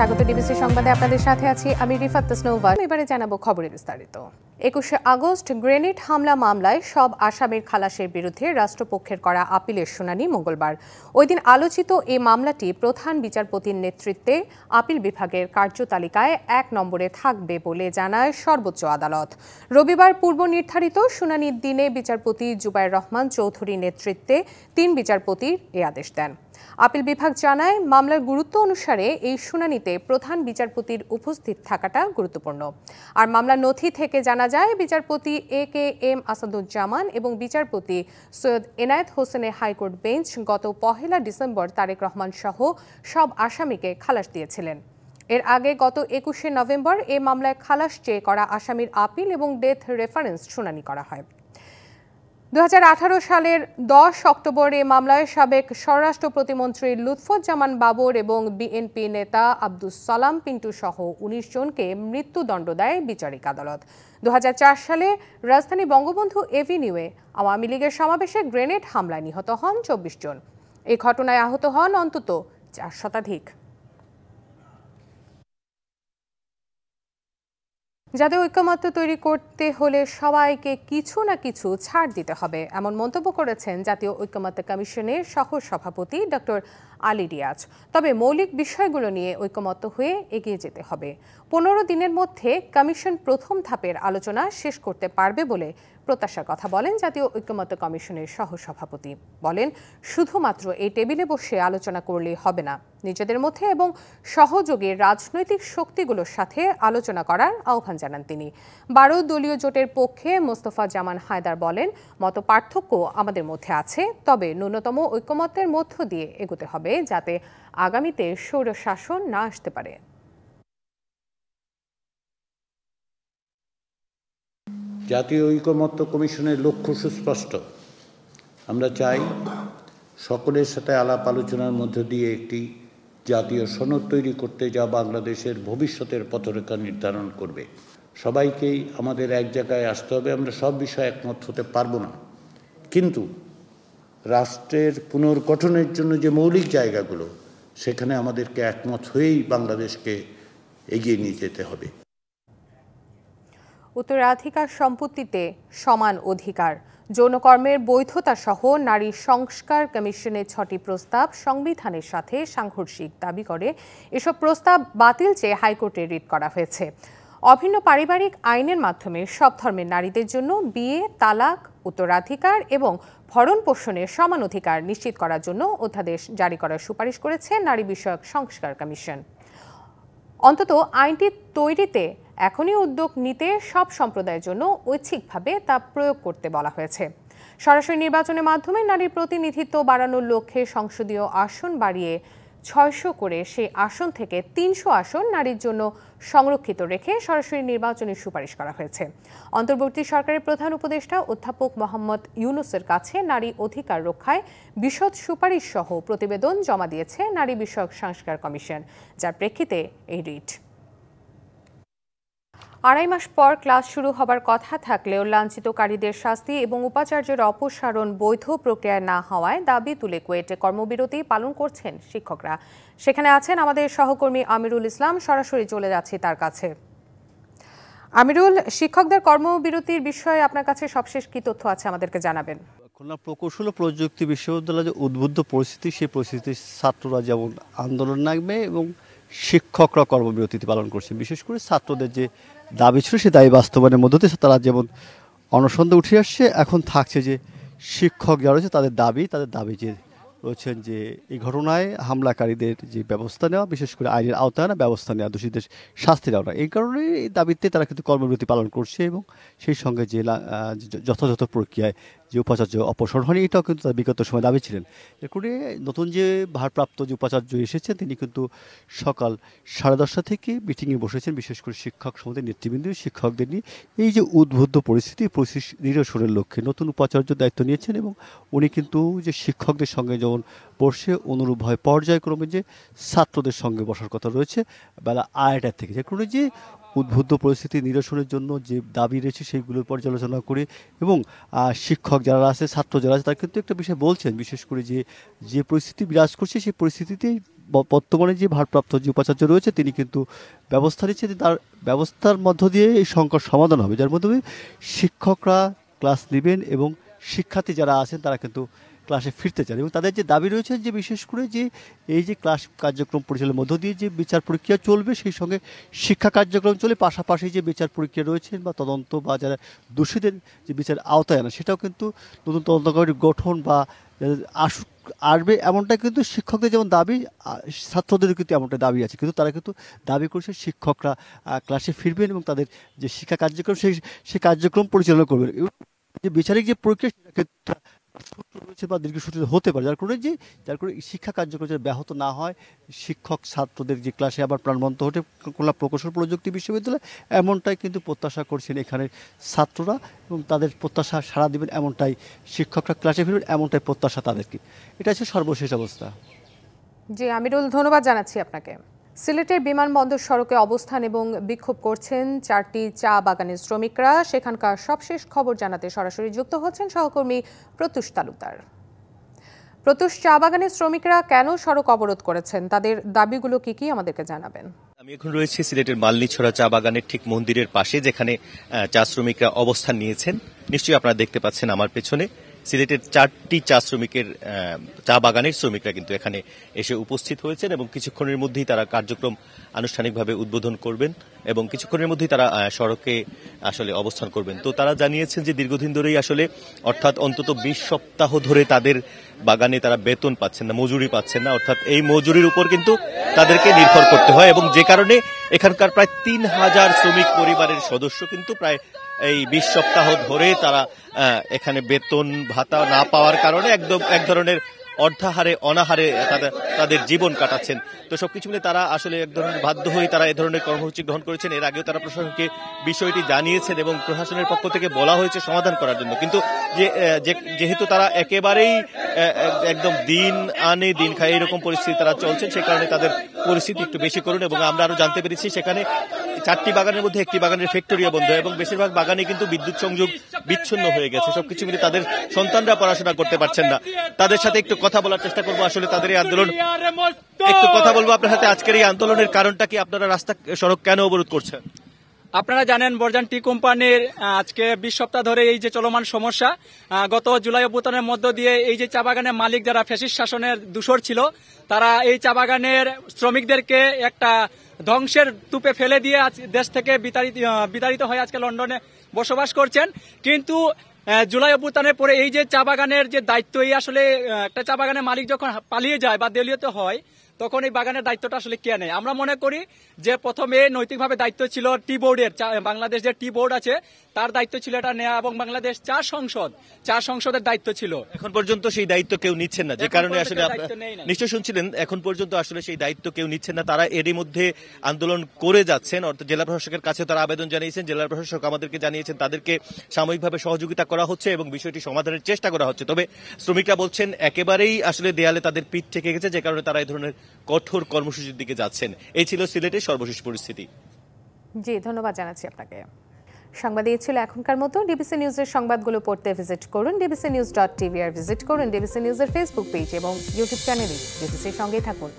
স্বাগত ডিবিসি সংবাদে আপনাদের সাথে আছি আমি রিফাত তাসনৌবা। এবারে জানাবো খবরের বিস্তারিত। 21শে আগস্ট গ্রেনেড হামলা মামলায় সব আসামির খালাসের বিরুদ্ধে রাষ্ট্রপক্ষের করা আপিলের শুনানি মঙ্গলবার। ওই দিন আলোচিত এই মামলাটি প্রধান বিচারপতির নেতৃত্বে আপিল বিভাগের কার্যতালিকায় 1 নম্বরে থাকবে বলে জানায় সর্বোচ্চ আদালত। রবিবার পূর্ব নির্ধারিত শুনানির দিনে বিচারপতি জুবায়ের রহমান চৌধুরী নেতৃত্বে 3 বিচারপতির এ আদেশ দেন। আপিল বিভাগ জানায়, মামলার গুরুত্ব অনুসারে এই শুনানিতে প্রধান বিচারপতির উপস্থিত থাকাটা গুরুত্বপূর্ণ। আর মামলার নথি থেকে জানা যায়, বিচারপতি AKM আসাদুজ্জামান এবং বিচারপতি সৈয়দ এনায়েত হোসেনের হাইকোর্ট বেঞ্চ গত 1 ডিসেম্বর তারেক রহমান সহ সব আসামিকে খালাস দিয়েছিলেন। এর আগে গত 21শে নভেম্বর এ মামলায় খালাস চেয়ে করা আসামির আপিল এবং ডেথ রেফারেন্স শুনানি করা হয়। 2018 সালের 10 অক্টোবর এ মামলায় সাবেক স্বরাষ্ট্র প্রতিমন্ত্রী লুৎফুজ্জামান বাবর এবং বিএনপি নেতা আব্দুস সালাম পিন্টু সহ 19 জনকে মৃত্যুদণ্ড দেয় বিচারিক আদালত। 2004 সালে রাজধানী বঙ্গবন্ধু এভিনিউয়ে আওয়ামী লীগের সমাবেশে গ্রেনেড হামলায় নিহত হন 24 জন। এই ঘটনায় আহত হন অন্তত 4 শতাধিক। যাদের ঐক্যমত্য তৈরি করতে হলে সবাইকে কিছু না কিছু ছাড় দিতে হবে, এমন মন্তব্য করেছেন জাতীয় ঐক্যমত্য কমিশনের সহ সভাপতি ডক্টর আলী রিয়াজ। তবে মৌলিক বিষয়গুলো নিয়ে ঐক্যমত্য হয়ে এগিয়ে যেতে হবে। 15 দিনের মধ্যে কমিশন প্রথম ধাপের আলোচনা শেষ করতে পারবে বলে প্রত্যাশার কথা বলেন জাতীয় ঐক্যমত্য কমিশনের সহ সভাপতি। বলেন, শুধুমাত্র এই টেবিলে বসে আলোচনা করলেই হবে না, নিজেদের মধ্যে এবং সহযোগী রাজনৈতিক শক্তিগুলোর সাথে আলোচনা করার আহ্বান জানান তিনি। 12 দলীয় জোটের পক্ষে মোস্তফা জামান হায়দার বলেন, মত পার্থক্য আমাদের মধ্যে আছে, তবে ন্যূনতম ঐক্যমত্যের মধ্য দিয়ে এগোতে হবে যাতে আগামীতে স্বৈরশাসন না আসতে পারে। জাতীয় ঐকমত্য কমিশনের লক্ষ্য সুস্পষ্ট। আমরা চাই সকলের সাথে আলাপ আলোচনার মধ্য দিয়ে একটি জাতীয় সনদ তৈরি করতে, যা বাংলাদেশের ভবিষ্যতের পথরেখা নির্ধারণ করবে। সবাইকেই আমাদের এক জায়গায় আসতে হবে। আমরা সব বিষয়ে একমত হতে পারবো না, কিন্তু রাষ্ট্রের পুনর্গঠনের জন্য যে মৌলিক জায়গাগুলো, সেখানে আমাদেরকে একমত হয়েই বাংলাদেশকে এগিয়ে নিয়ে যেতে হবে। উত্তরাধিকার সম্পত্তিতে সমান অধিকার, যৌনকর্মের বৈধতা সহ নারী সংস্কার কমিশনের 6টি প্রস্তাব সংবিধানের সাথে সাংঘর্ষিক দাবি করে এসব প্রস্তাব বাতিল চেয়ে হাইকোর্টে রিট করা হয়েছে। অভিন্ন পারিবারিক আইনের মাধ্যমে সব ধর্মের নারীদের জন্য বিয়ে, তালাক, উত্তরাধিকার এবং ভরণ পোষণের সমান অধিকার নিশ্চিত করার জন্য অধ্যাদেশ জারি করার সুপারিশ করেছে নারী বিষয়ক সংস্কার কমিশন। অন্তত আইনটি তৈরিতে এখনই উদ্যোগ নিতে সব সম্প্রদায়ের জন্য ঐচ্ছিকভাবে তা প্রয়োগ করতে বলা হয়েছে। সরাসরি নির্বাচনের মাধ্যমে নারীর প্রতিনিধিত্ব বাড়ানোর লক্ষ্যে সংসদীয় আসন বাড়িয়ে 600 করে সেই আসন থেকে 300 আসন নারীর জন্য সংরক্ষিত রেখে সরাসরি নির্বাচনের সুপারিশ করা হয়েছে। অন্তর্বর্তী সরকারের প্রধান উপদেষ্টা অধ্যাপক মোহাম্মদ ইউনুসের কাছে নারী অধিকার রক্ষায় বিশদ সুপারিশ সহ প্রতিবেদন জমা দিয়েছে নারী বিষয়ক সংস্কার কমিশন, যার প্রেক্ষিতে এই রিট। 2.5 মাস পর ক্লাস শুরু হবার কথা থাকলেও লাঞ্ছিতকারীদের শাস্তি এবং উপাচার্যের অপসারণ বৈধ প্রক্রিয়ায় না হওয়ায় দাবি তুলে কুয়েটে কর্মবিরতি পালন করছেন শিক্ষকরা। সেখানে আছেন আমাদের সহকর্মী আমিরুল ইসলাম, সরাসরি চলে যাচ্ছি তার কাছে। আমিরুল, শিক্ষকদের কর্মবিরতির বিষয়ে আপনার কাছে সবশেষ কি তথ্য আছে আমাদেরকে জানাবেন। খুলনা প্রকৌশল ও প্রযুক্তি বিশ্ববিদ্যালয়ে যে উদ্বুদ্ধ পরিস্থিতি, সেই পরিস্থিতির ছাত্ররা যেমন আন্দোলন নামবে এবং শিক্ষকরা কর্মবিরতিতে পালন করছে। বিশেষ করে ছাত্রদের যে দাবি ছিল, সে দাবি বাস্তবায়নের মধ্য দিয়ে তারা যেমন অনশনে উঠে আসছে, এখন থাকছে যে শিক্ষক যারা রয়েছে তাদের দাবি যে রয়েছেন যে এই ঘটনায় হামলাকারীদের যে ব্যবস্থা নেওয়া, বিশেষ করে আইনের আওতায় না ব্যবস্থা নেওয়া, দোষীদের শাস্তি দেওয়া না। এই কারণে এই দাবিতে তারা কিন্তু কর্মবিরতি পালন করছে এবং সেই সঙ্গে যে যথাযথ প্রক্রিয়ায় যে উপাচার্য অপসারণ হয়নি, এটাও কিন্তু তার বিগত সময় দাবি ছিলেন। এর করে নতুন যে ভারপ্রাপ্ত যে উপাচার্য এসেছেন, তিনি কিন্তু সকাল 10:30 থেকে মিটিংয়ে বসেছেন, বিশেষ করে শিক্ষক সমিতির নেতৃবৃন্দ শিক্ষকদের নিয়ে। এই যে উদ্বুদ্ধ পরিস্থিতি নিরসনের লক্ষ্যে নতুন উপাচার্য দায়িত্ব নিয়েছেন এবং উনি কিন্তু যে শিক্ষকদের সঙ্গে যেমন বসে অনুরূপভাবে পর্যায়ক্রমে যে ছাত্রদের সঙ্গে বসার কথা রয়েছে বেলা 2:30 থেকে, যে কোনো যে উদ্বুদ্ধ পরিস্থিতি নিরসনের জন্য যে দাবি রয়েছে সেইগুলোর পর্যালোচনা করে এবং শিক্ষক যারা আছে, ছাত্র যারা আছে, তারা কিন্তু একটা বিষয় বলছেন, বিশেষ করে যে পরিস্থিতি বিরাজ করছে সেই পরিস্থিতিতে বর্তমানে যে ভারপ্রাপ্ত যে উপাচার্য রয়েছে তিনি কিন্তু ব্যবস্থা নিচ্ছেন, তার ব্যবস্থার মধ্য দিয়ে এই সংকট সমাধান হবে, যার মাধ্যমে শিক্ষকরা ক্লাস নেবেন এবং শিক্ষার্থী যারা আছেন তারা কিন্তু ক্লাসে ফিরতে চান। এবং তাদের যে দাবি রয়েছে যে বিশেষ করে যে এই যে ক্লাস কার্যক্রম পরিচালনার মধ্য দিয়ে যে বিচার প্রক্রিয়া চলবে, সেই সঙ্গে শিক্ষা কার্যক্রম চলে, পাশাপাশি যে বিচার প্রক্রিয়া রয়েছে বা তদন্ত বা যারা দোষীদের যে বিচার আওতায় আনা, সেটাও কিন্তু নতুন তদন্ত কমিটি গঠন বা আসবে এমনটা কিন্তু শিক্ষকদের যেমন দাবি, ছাত্রদেরও কিন্তু এমনটা দাবি আছে। কিন্তু তারা কিন্তু দাবি করছে শিক্ষকরা ক্লাসে ফিরবেন এবং তাদের যে শিক্ষা কার্যক্রম সেই কার্যক্রম পরিচালনা করবেন। যে বিচারিক যে প্রক্রিয়া সেটা কিন্তু রয়েছে বা দীর্ঘসূত্রিত হতে পারে, যার করে শিক্ষা কার্যক্রম যাতে ব্যাহত না হয়, শিক্ষক ছাত্রদের যে ক্লাসে আবার প্রাণবন্ত হতে খুলনা প্রকৌশল প্রযুক্তি বিশ্ববিদ্যালয় এমনটাই কিন্তু প্রত্যাশা করছেন এখানে ছাত্ররা, এবং তাদের প্রত্যাশা সাড়া দেবেন এমনটাই শিক্ষকরা ক্লাসে ফিরবেন এমনটাই প্রত্যাশা তাদেরকে। এটা হচ্ছে সর্বশেষ অবস্থা। জি আমিরুল, ধন্যবাদ জানাচ্ছি আপনাকে। সিলেটের বিমানবন্দর সড়কে অবস্থান এবং বিক্ষোভ করছেন 4টি চা বাগানের শ্রমিকরা। সেখানকার সবশেষ খবর জানাতে সরাসরি যুক্ত হচ্ছেন সহকর্মী প্রত্যুষ তালুকদার। প্রত্যুষ, চা বাগানের শ্রমিকরা কেন সড়ক অবরোধ করেছেন, তাদের দাবিগুলো কি আমাদেরকে জানাবেন। আমি এখন রয়েছি সিলেটের মালনীছড়া চা বাগানের ঠিক মন্দিরের পাশে, যেখানে চা শ্রমিকরা অবস্থান নিয়েছেন। নিশ্চয়ই আপনারা দেখতে পাচ্ছেন আমার পেছনে সিলেটের 4টি চা বাগানের শ্রমিকরা কিন্তু এখানে এসে উপস্থিত হয়েছেন এবং কিছুক্ষণের মধ্যেই তারা কার্যক্রম আনুষ্ঠানিকভাবে উদ্বোধন করবেন এবং কিছুক্ষণের মধ্যেই তারা সড়কে আসলে অবস্থান করবেন। তো তারা জানিয়েছেন যে দীর্ঘদিন ধরেই আসলে অর্থাৎ অন্তত 20 সপ্তাহ ধরে তাদের বাগানে তারা বেতন পাচ্ছেন না, মজুরি পাচ্ছেন না, অর্থাৎ এই মজুরির উপর কিন্তু তাদেরকে নির্ভর করতে হয় এবং যে কারণে এখানকার প্রায় 3000 শ্রমিক পরিবারের সদস্য কিন্তু প্রায় এই 20 সপ্তাহ ধরে তারা এখানে বেতন ভাতা না পাওয়ার কারণে একদম এক ধরনের অর্ধাহারে অনাহারে তাদের জীবন কাটাচ্ছেন। তো সবকিছু মিলে তারা আসলে এক ধরনের বাধ্য হয়ে তারা এই ধরনের কর্মসূচি গ্রহণ করেছেন। এর আগেও তারা প্রশাসনকে বিষয়টি জানিয়েছেন এবং প্রশাসনের পক্ষ থেকে বলা হয়েছে সমাধান করার জন্য, কিন্তু যেহেতু তারা একেবারেই একদম দিন আনে দিন খায় এরকম পরিস্থিতি তারা চলছেন, সে কারণে তাদের পরিস্থিতি একটু বেশি করুন। এবং আমরা আরো জানতে পেরেছি সেখানে 4টি বাগানের মধ্যে একটি বাগানের ফ্যাক্টরিও বন্ধ এবং বেশিরভাগ বাগানে কিন্তু বিদ্যুৎ সংযোগ বিচ্ছিন্ন হয়ে গেছে। সবকিছু মিলে তাদের সন্তানরা পড়াশোনা করতে পারছেন না। তাদের সাথে একটু কথা বলার চেষ্টা করবো, আসলে তাদের এই আন্দোলন একটু কথা বলবো আপনার সাথে। আজকের এই আন্দোলনের কারণটা কি, আপনারা রাস্তা সড়ক কেন অবরোধ করছেন? আপনারা জানেন বরজান টি কোম্পানির আজকে 20 সপ্তাহ ধরে এই যে চলমান সমস্যা, গত জুলাই অভ্যুত্থানের মধ্য দিয়ে এই যে চা বাগানের মালিক যারা ফ্যাসিস্ট শাসনের দূষর ছিল, তারা এই চা বাগানের শ্রমিকদেরকে একটা ধ্বংসের তুপে ফেলে দিয়ে দেশ থেকে বিতাড়িত হয়ে আজকে লন্ডনে বসবাস করছেন। কিন্তু জুলাই অভ্যুত্থানের পরে এই যে চা বাগানের যে দায়িত্ব, এই আসলে একটা চা বাগানের মালিক যখন পালিয়ে যায় বা দেউলিয়ত হয় তখন এই বাগানের দায়িত্বটা আসলে কে নেয়? আমরা মনে করি যে প্রথমে নৈতিকভাবে দায়িত্ব ছিল টি বোর্ডের, বাংলাদেশ যে টি বোর্ড আছে তার দায়িত্ব ছিল এটা নেওয়া এবং বাংলাদেশ চা সংসদের দায়িত্ব ছিল। এখন পর্যন্ত সেই দায়িত্ব কেউ নিচ্ছেন না, যে কারণে আসলে নিশ্চয় শুনছিলেন এখন পর্যন্ত আসলে সেই দায়িত্ব কেউ নিচ্ছেন না। তারা এরই মধ্যে আন্দোলন করে যাচ্ছেন, অর্থাৎ জেলা প্রশাসকের কাছে তারা আবেদন জানিয়েছেন। জেলা প্রশাসক আমাদেরকে জানিয়েছেন তাদেরকে সাময়িকভাবে সহযোগিতা করা হচ্ছে এবং বিষয়টি সমাধানের চেষ্টা করা হচ্ছে। তবে শ্রমিকরা বলছেন একেবারেই আসলে দেয়ালে তাদের পিঠ ঠেকে গেছে, যে কারণে তারা এই ধরনের কঠোর কর্মসূচির দিকে যাচ্ছেন। এই ছিল সিলেটের সর্বশেষ পরিস্থিতি। জি ধন্যবাদ জানাচ্ছি আপনাকে। সংবাদ এই ছিল এখনকার মতো। ডিবিসি নিউজের সংবাদগুলো পড়তে ভিজিট করুন dbcnews.tv আর ভিজিট করুন ডিবিসি নিউজের ফেসবুক পেজ এবং ইউটিউব চ্যানেলে। ডিবিসির সঙ্গেই থাকুন।